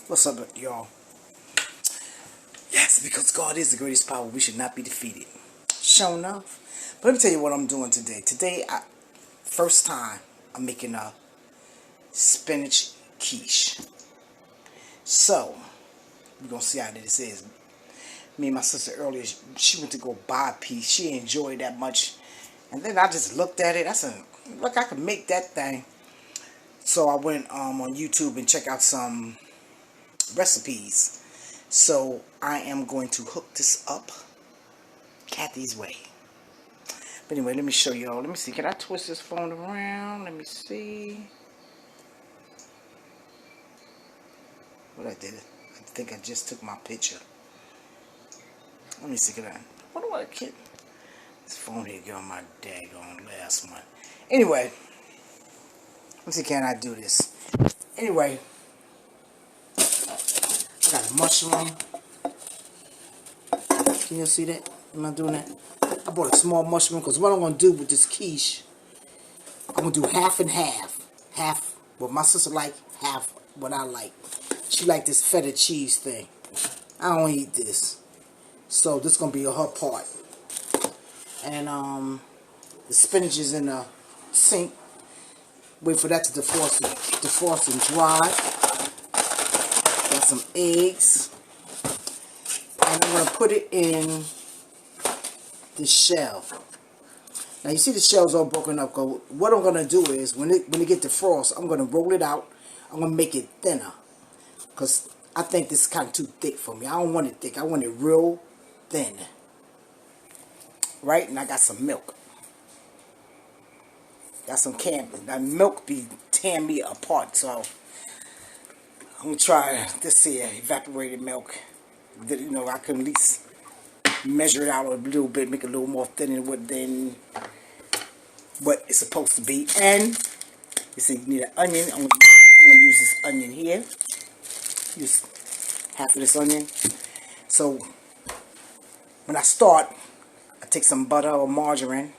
What's up, y'all? Yes, because God is the greatest power, we should not be defeated. Sure enough. But let me tell you what I'm doing today. First time, I'm making a spinach quiche. So, we're going to see how this is. Me and my sister earlier, she went to go buy a piece. She didn't enjoy it that much. And then I just looked at it. I said, look, I can make that thing. So I went on YouTube and checked out some recipes. So I am going to hook this up Kathy's way. But anyway, let me show y'all. Let me see. Can I twist this phone around? Let me see. What I did. I think I just took my picture. Let me see. Can I? What do I get? This phone here got my daggone last one. Anyway. Let me see. Can I do this? Anyway. I got a mushroom. Can you see that? Am I doing that? I bought a small mushroom because what I'm going to do with this quiche, I'm going to do half and half. Half what my sister like, half what I like. She like this feta cheese thing. I don't eat this. So this is going to be her part. And the spinach is in the sink. Wait for that to defrost and dry. Got some eggs. And I'm going to put it in the shell. Now you see the shell's all broken up. What I'm going to do is when it get defrost, I'm going to roll it out. I'm going to make it thinner. Because I think this is kind of too thick for me. I don't want it thick. I want it real thin. Right? And I got some milk. Got some canned. That milk be tearing me apart. So I'm going to try this here evaporated milk. You know, I can at least measure it out a little bit, make it a little more thin than what it's supposed to be. And you see, you need an onion. I'm gonna use this onion here. Use half of this onion. So when I start, I take some butter or margarine,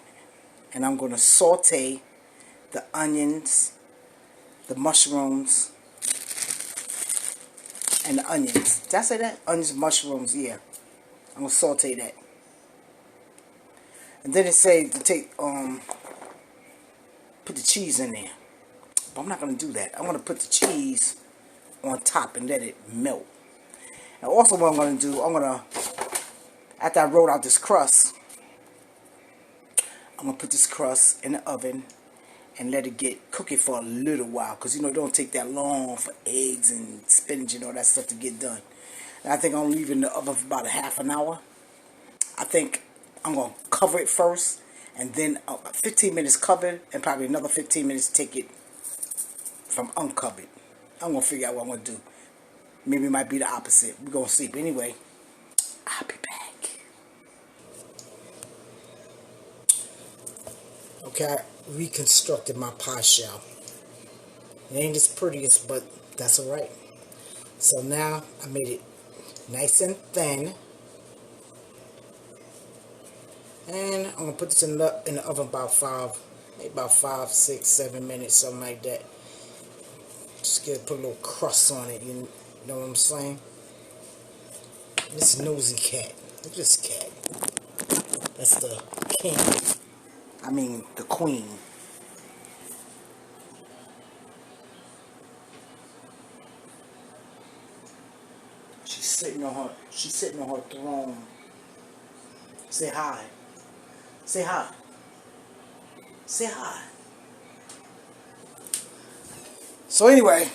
and I'm gonna saute the onions, the mushrooms, and the onions. Did I say that? Onions, mushrooms, yeah. I'm gonna saute that. And then it say to take put the cheese in there. But I'm not gonna do that. I'm gonna put the cheese on top and let it melt. And also what I'm gonna do, after I roll out this crust, I'm gonna put this crust in the oven and let it cook it for a little while, because you know it don't take that long for eggs and spinach and all that stuff to get done. And I think I'm gonna leave it in the oven for about a half an hour. I think I'm gonna cover it first, and then 15 minutes covered, and probably another 15 minutes to take it from uncovered. I'm gonna figure out what I'm gonna do. Maybe it might be the opposite. We're gonna see. But anyway, I'll be back. Okay, I reconstructed my pie shell. It ain't as prettiest, but that's alright. So now I made it nice and thin. And I'm gonna put this in the oven about 5, 6, 7 minutes, something like that. Just put a little crust on it, you know what I'm saying? This nosy cat. Look at this cat. That's the king. I mean the queen. She's sitting on her throne. Say hi. Say hi. Say hi. So anyway,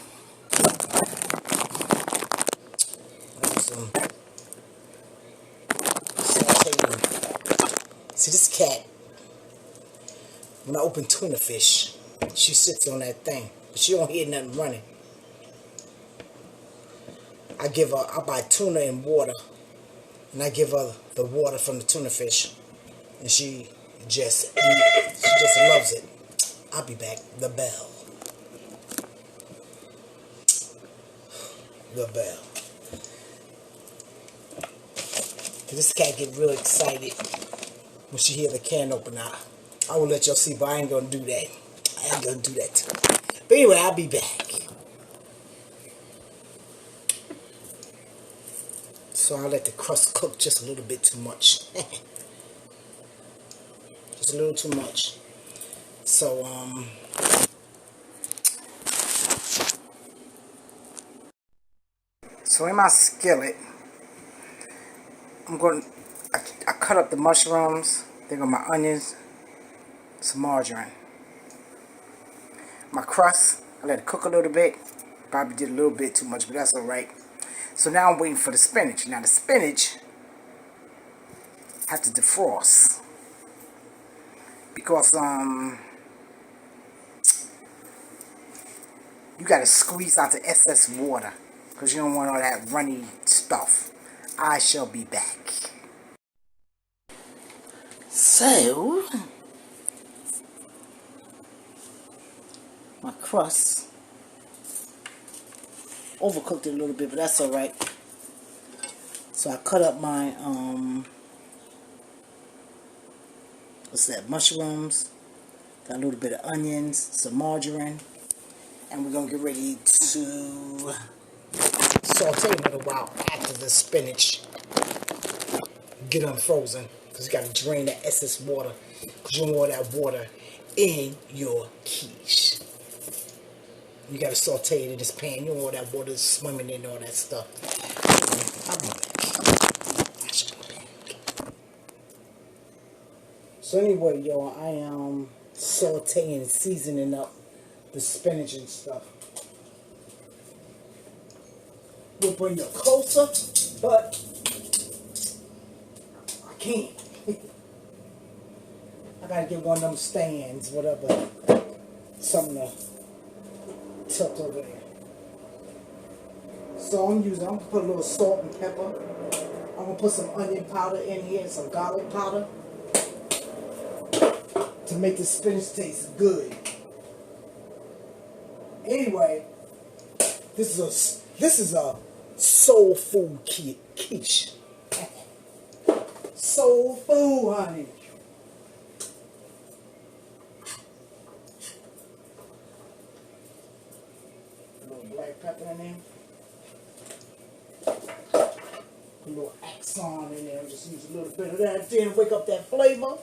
see this cat, when I open tuna fish, she sits on that thing, but she don't hear nothing running. I buy tuna and water, and I give her the water from the tuna fish, and she just loves it. I'll be back. The bell. The bell. This cat get real excited when she hear the can open out. I will let y'all see, but I ain't gonna do that. But anyway, I'll be back. So I let the crust cook just a little bit too much. Just a little too much. So so in my skillet, I cut up the mushrooms, they got my onions, some margarine. My crust, I let it cook a little bit. Probably did a little bit too much, but that's alright. So now I'm waiting for the spinach. Now the spinach have to defrost. Because you gotta squeeze out the excess water. Because you don't want all that runny stuff. I shall be back. So my crust overcooked it a little bit, but that's alright. So I cut up my what's that, mushrooms, got a little bit of onions, some margarine, and we're gonna get ready to saute a little while after the spinach get unfrozen, because you got to drain the excess water, because you don't want that water in your quiche. You got to saute it in this pan. You don't want that water swimming in all that stuff. I'll be back. So anyway, y'all, I am sauteing and seasoning up the spinach and stuff. We'll bring you closer, but I can't. I gotta get one of them stands, whatever, something to tuck over there. So I'm gonna put a little salt and pepper. I'm gonna put some onion powder in here and some garlic powder to make the spinach taste good. Anyway, this is a soul food quiche. Soul food, honey. A little black pepper in there. A little Axon in there. Just use a little bit of that to wake up that flavor.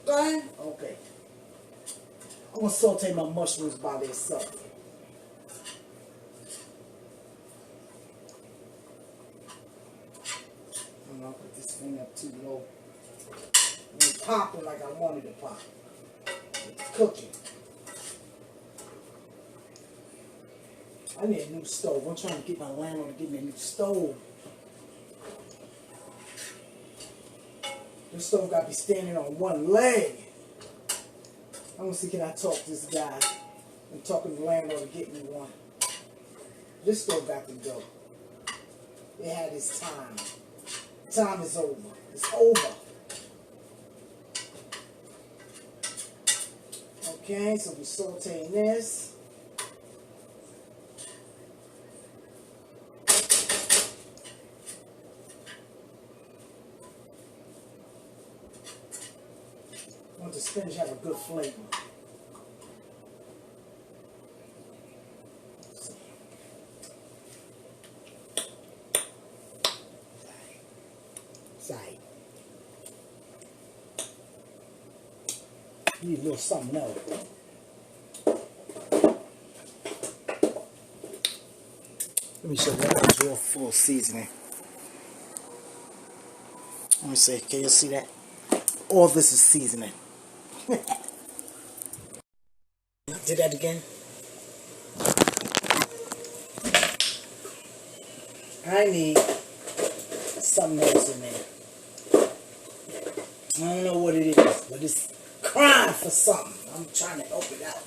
Okay? Okay. I'm going to saute my mushrooms by themselves. I'm going to put this thing up too low. It's popping like I wanted to pop. It's cooking. I need a new stove. I'm trying to get my landlord to give me a new stove. This stove got to be standing on one leg. I'm going to see, can I talk this guy? I'm talking to the landlord to get me one. This stove got to go. It had its time. Time is over. It's over. Okay, so we're sauteing this. I want the spinach to have a good flavor. Side. Need a little something else. Let me show you that real full seasoning. Let me see, can you see that? All this is seasoning. Did that again. I need something else in there. I don't know what it is, but it's crying for something. I'm trying to help it out.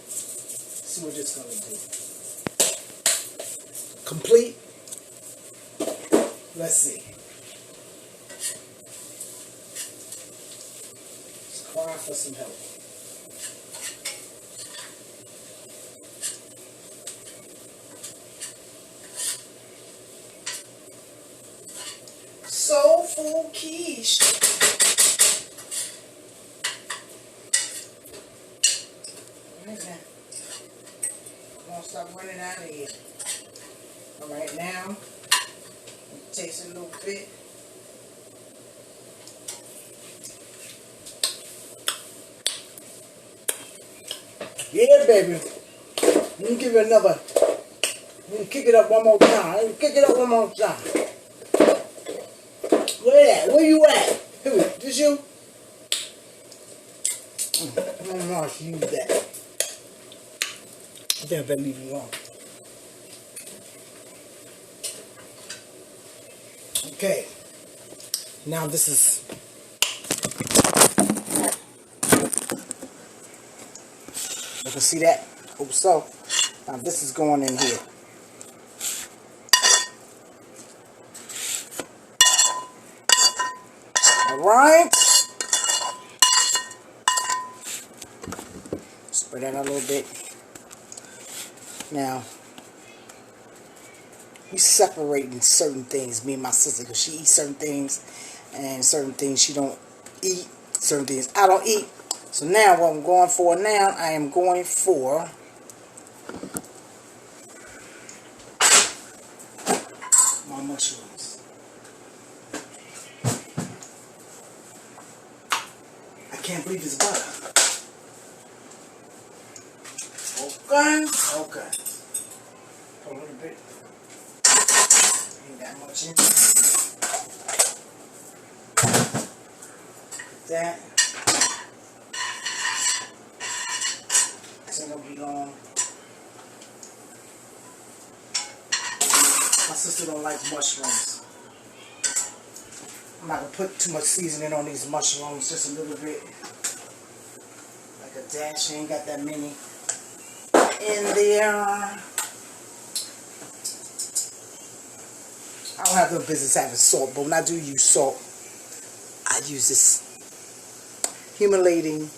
See what it's gonna do. Complete. Let's see. It's crying for some help. Soul food quiche. Right now. I'm gonna stop running out of here. Alright, now, taste it a little bit. Yeah, baby. Let me give it another. Let me kick it up one more time. Let me kick it up one more time. Where at? Where you at? Here, this you? I don't know if you use that. I think I better leave it alone. Okay. Now this is. You can see that? Hope so. Now this is going in here. Alright. Spread that out a little bit. Now, we separating certain things, me and my sister, because she eats certain things, and certain things she don't eat, certain things I don't eat. So now, what I'm going for now, I am going for my mushrooms. I can't believe it's butter. Okay, okay. A little bit. Ain't that much in. That. This ain't gonna be long. My sister don't like mushrooms. I'm not gonna put too much seasoning on these mushrooms, just a little bit. Like a dash, ain't got that many in there. I don't have no business having salt, but when I do use salt, I use this Himalayan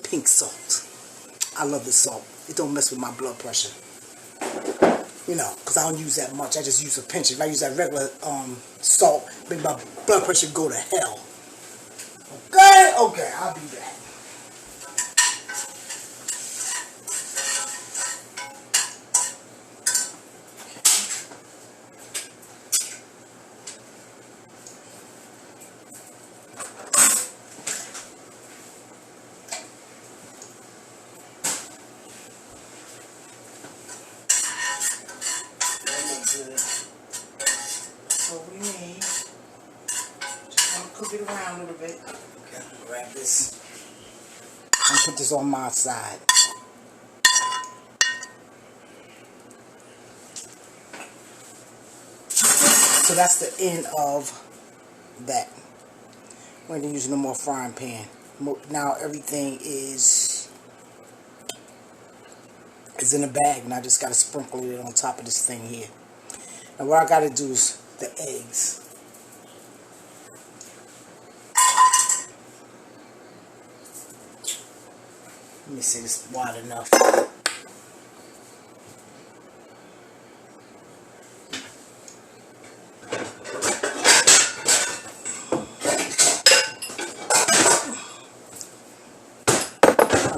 pink salt. I love this salt. It don't mess with my blood pressure. You know, because I don't use that much. I just use a pinch. If I use that regular salt, make my blood pressure go to hell. Okay? Okay, I'll be back. So we need, just want to cook it around a little bit. Okay, I'm gonna grab this and put this on my side. So that's the end of that. We ain't using no more frying pan. Now everything is in a bag, and I just gotta sprinkle it on top of this thing here. And what I gotta do is the eggs. Let me see if it's wide enough.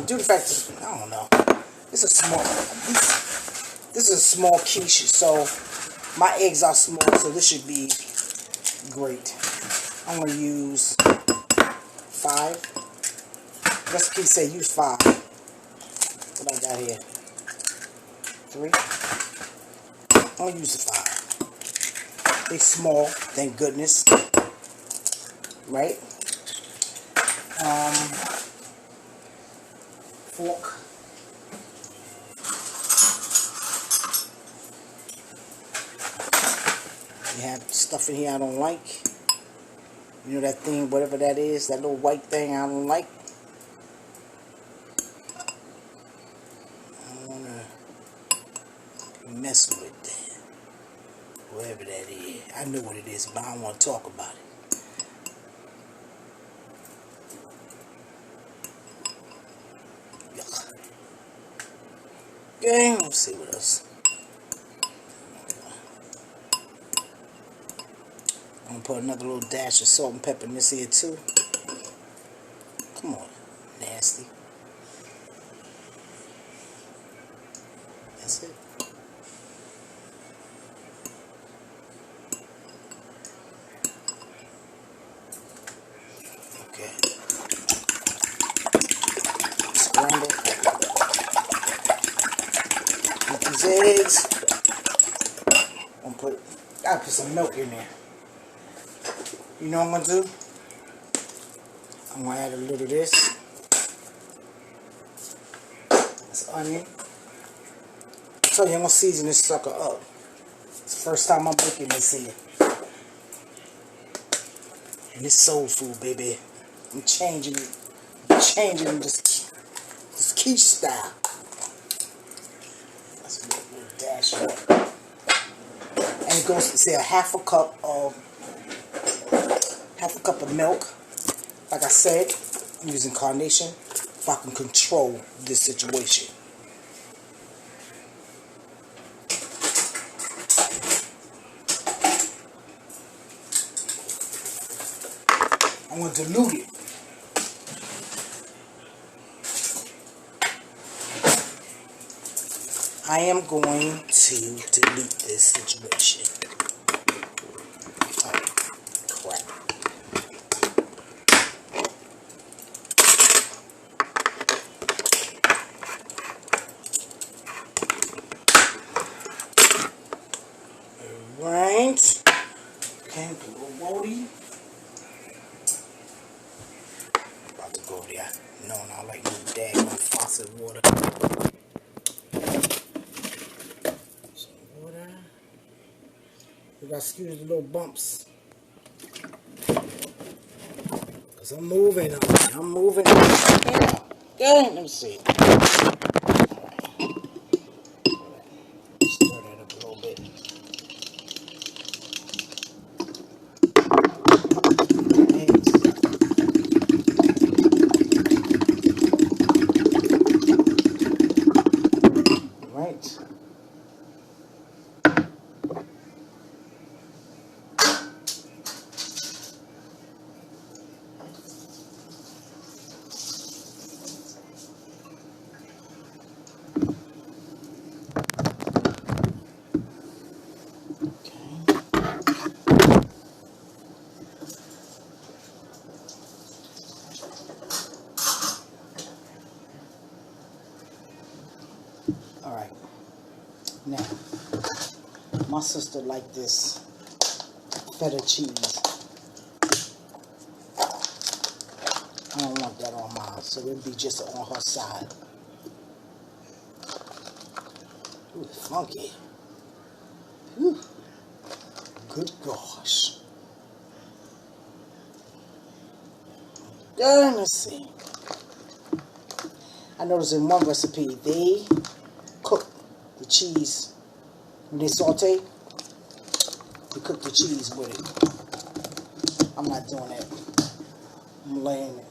Due to the fact that, I don't know, this is a small quiche, so my eggs are small, so this should be great. I'm going to use 5. Recipe say use 5. What I got here? 3. I'm going to use the 5. They small, thank goodness. Right? Fork. You have stuff in here I don't like. You know that thing, whatever that is, that little white thing I don't like. I don't want to mess with that. Whatever that is. I know what it is, but I don't want to talk about it. Okay, let's see what else. I'm going to put another little dash of salt and pepper in this here too. Come on, nasty. That's it. these eggs. Gotta put some milk in there. You know what I'm gonna do? I'm gonna add a little of this. This onion. So I'm gonna season this sucker up. It's the first time I'm making this here. And it's soul food, baby. I'm changing it. Changing this quiche style. That's a little dash of it. And it goes to say a half a cup of milk. Like I said, I'm using carnation if I can control this situation. I'm going to dilute it. I am going to dilute this situation. Oh, crap. Alright. Okay, a little woody. About to go there. No, I like no daggone faucet water. You gotta excuse the little bumps. Cause I'm moving on it. I'm moving on it. Yeah, let me see. Stir that up a little bit. Right. Alright, now, my sister liked this feta cheese. I don't want that on mine, so it'll be just on her side. Ooh, funky. Ooh, good gosh. Let's see. I noticed in one recipe, they cook the cheese when they saute. They cook the cheese with it. I'm not doing that. I'm laying it.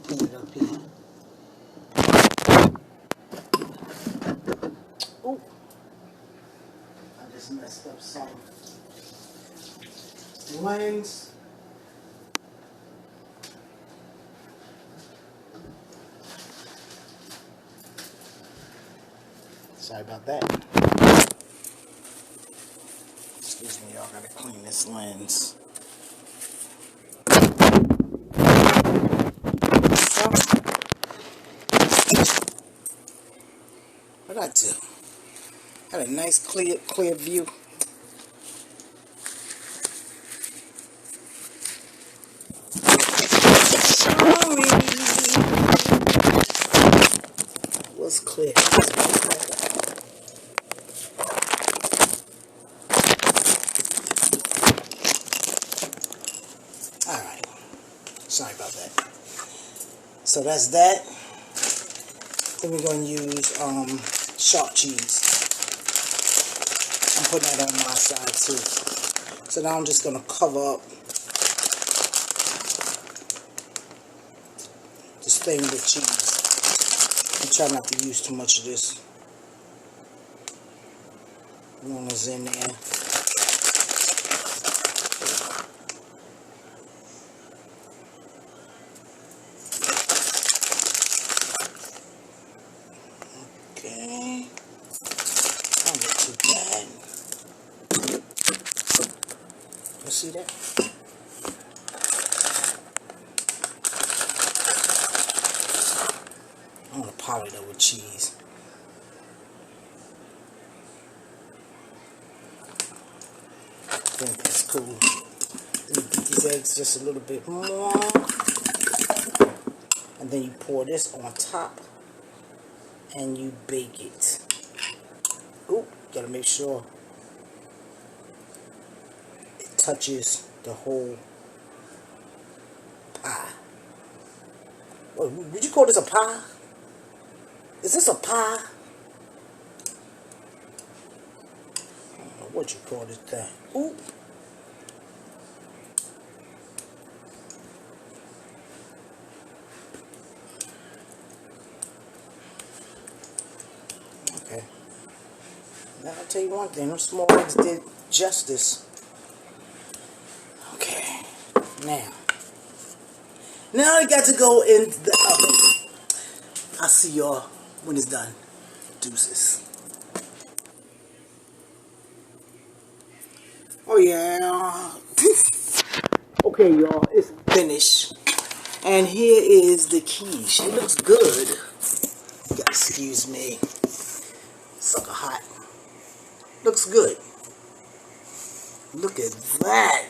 Put it up here. Ooh. I just messed up some lens. Sorry about that. Excuse me, y'all. Gotta clean this lens. What I do? Had a nice clear view. Sorry. It was clear. Alright. Sorry about that. So that's that. Then we're going to use sharp cheese. I'm putting that on my side too. So now I'm just going to cover up this thing with cheese. I try not to use too much of this. One is in there. Okay. I'll get too bad. You see that? I want to powder that with cheese. cool. Then you beat these eggs just a little bit more. And then you pour this on top. And you bake it. Ooh, gotta make sure it touches the whole pie. What, would you call this a pie? Is this a pie? I don't know what you call this thing. Ooh. Okay. Now I'll tell you one thing, those small eggs did justice. Okay. Now I got to go in the oven. I'll see y'all when it's done. Deuces. Oh yeah. Okay, y'all, it's finished. And here is the quiche. It looks good. You gotta excuse me. Sucker hot. Looks good. Look at that.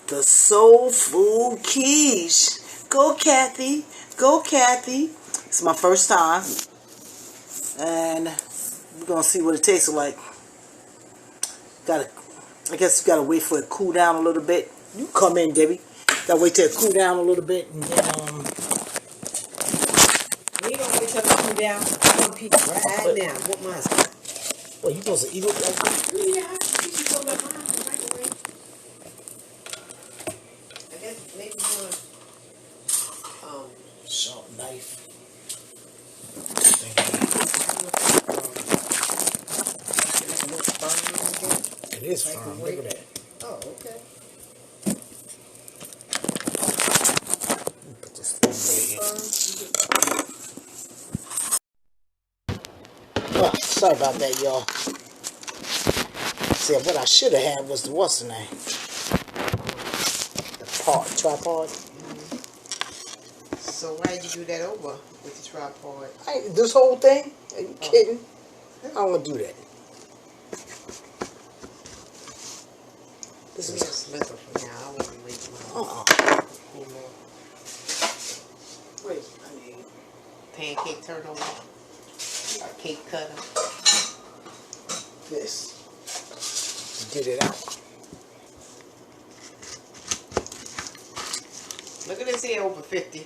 The soul food quiche. Go Kathy. Go Kathy. It's my first time. And we're gonna see what it tastes like. I guess you gotta wait for it to cool down a little bit. You come in, Debbie. Gotta wait till it cool down a little bit and then You don't wait till it cool down. I want pizza right now. What mine's? well, you supposed to eat it like that? Yeah, you should go back mine right away. I guess maybe you want Sharp knife. It is firm. Look at that. Oh, okay. Put this thing right here. Oh, sorry about that, y'all. See, what I should have had was the what's the name? The tripod. So why did you do that over with the tripod? This whole thing? Are you kidding? I don't want to do that. This is a sliver for now. I want to make mine. Wait, I need pancake turnover. Or cake cutter. this. Get it out. Look at this here over 50.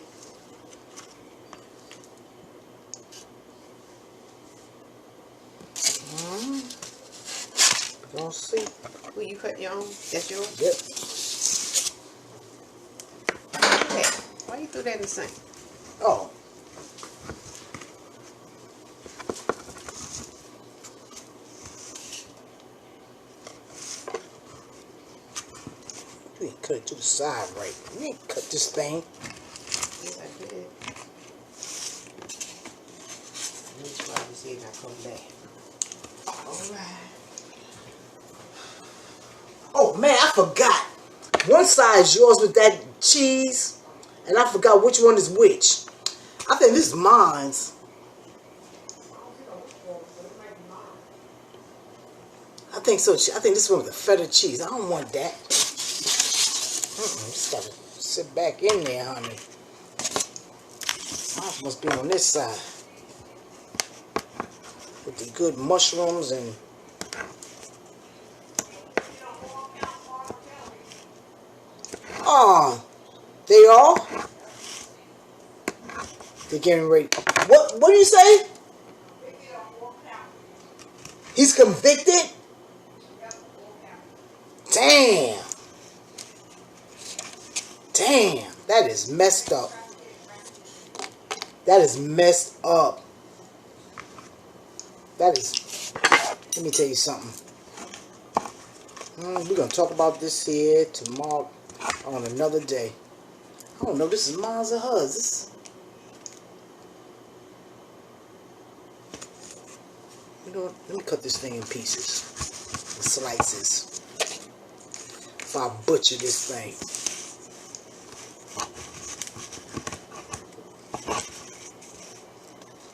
We're gonna see. Who you cut your own? That's yours? Yep. Okay. Why you threw that in the sink? Oh. You didn't cut it to the side right. You didn't cut this thing. Yes, I did. Let me try to see if I come back. Alright. Oh man, I forgot. One side is yours with that cheese, and I forgot which one is which. I think this is mine's. I think so. I think this one with the feta cheese. I don't want that. Just gotta sit back in there, honey. Mine must be on this side. With the good mushrooms and... Oh, they all? They're getting ready. What do you say? He's convicted? Damn. Damn, that is messed up. That is messed up. That is, let me tell you something. We're going to talk about this here tomorrow on another day. I don't know, this is mine or hers. This, you know what, let me cut this thing in pieces. Slices. If I butcher this thing.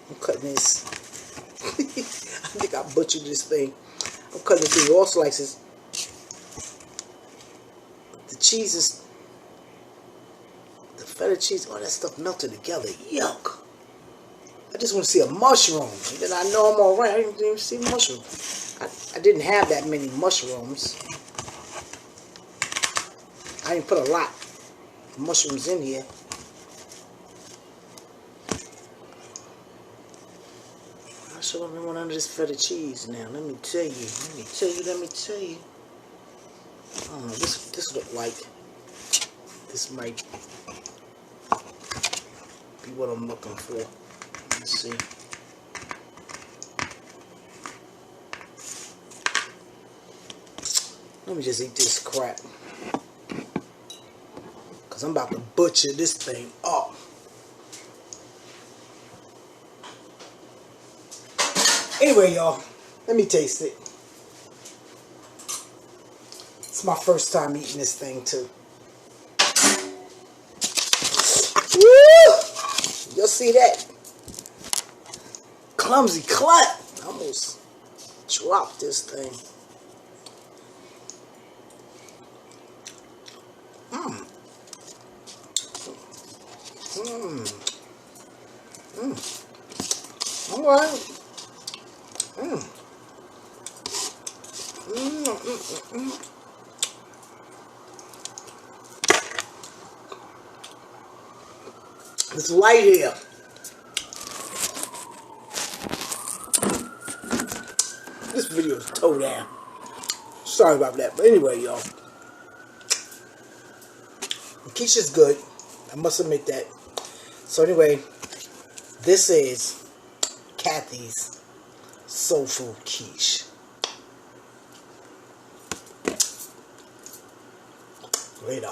I'm cutting this. I think I butchered this thing. I'm cutting it through all slices. cheese is, the feta cheese, all that stuff melted together. Yuck. I just want to see a mushroom. And then I know I'm all right. I didn't even see a mushroom. I didn't have that many mushrooms. I didn't put a lot of mushrooms in here. I sure don't want none of this feta cheese now. Let me tell you. I don't know. This look like this might be what I'm looking for. Let's see. Let me just eat this crap. Because I'm about to butcher this thing up. Anyway, y'all, let me taste it. It's my first time eating this thing, too. Woo! You'll see that. Clumsy clut. I almost dropped this thing. All right. It's light here. This video is toe down. Sorry about that. But anyway, y'all. Quiche's good. I must admit that. So anyway, this is Kathy's Soul Food Quiche. Later.